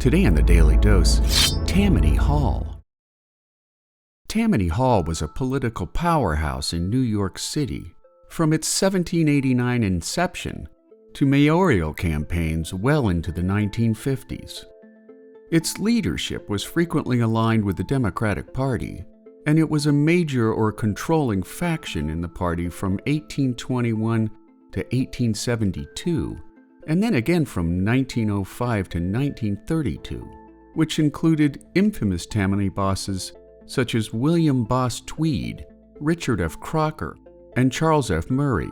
Today on the Daily Dose, Tammany Hall. Tammany Hall was a political powerhouse in New York City from its 1789 inception to mayoral campaigns well into the 1950s. Its leadership was frequently aligned with the Democratic Party, and it was a major or controlling faction in the party from 1821 to 1872, and then again from 1905 to 1932, which included infamous Tammany bosses such as William Boss Tweed, Richard F. Croker, and Charles F. Murray.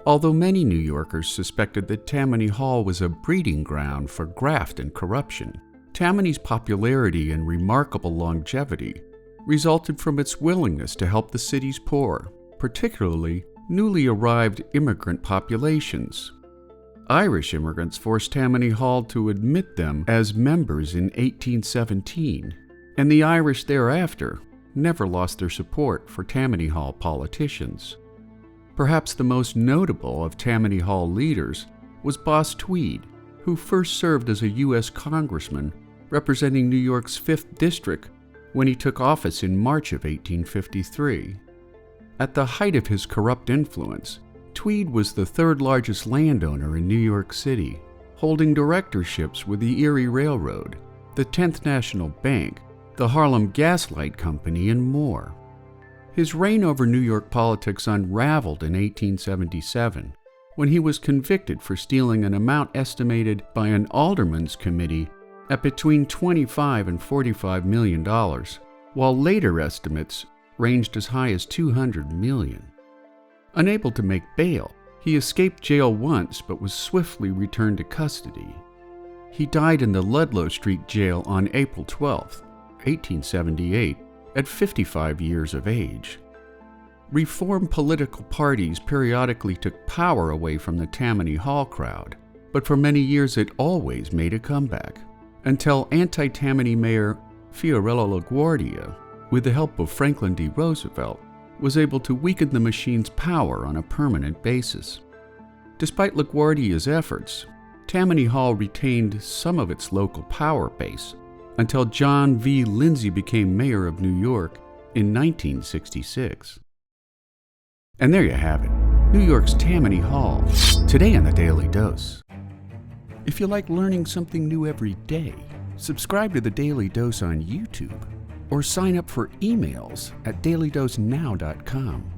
Although many New Yorkers suspected that Tammany Hall was a breeding ground for graft and corruption, Tammany's popularity and remarkable longevity resulted from its willingness to help the city's poor, particularly newly arrived immigrant populations. Irish immigrants forced Tammany Hall to admit them as members in 1817, and the Irish thereafter never lost their support for Tammany Hall politicians. Perhaps the most notable of Tammany Hall leaders was Boss Tweed, who first served as a U.S. congressman representing New York's 5th District when he took office in March of 1853. At the height of his corrupt influence, Tweed was the third largest landowner in New York City, holding directorships with the Erie Railroad, the 10th National Bank, the Harlem Gas Light Company, and more. His reign over New York politics unraveled in 1877, when he was convicted for stealing an amount estimated by an alderman's committee at between $25 and $45 million, while later estimates ranged as high as $200 million. Unable to make bail, he escaped jail once but was swiftly returned to custody. He died in the Ludlow Street Jail on April 12, 1878, at 55 years of age. Reform political parties periodically took power away from the Tammany Hall crowd, but for many years it always made a comeback, until anti-Tammany Mayor Fiorello LaGuardia, with the help of Franklin D. Roosevelt, was able to weaken the machine's power on a permanent basis. Despite LaGuardia's efforts, Tammany Hall retained some of its local power base until John V. Lindsay became mayor of New York in 1966. And there you have it, New York's Tammany Hall, today on the Daily Dose. If you like learning something new every day, subscribe to the Daily Dose on YouTube, or sign up for emails at dailydosenow.com.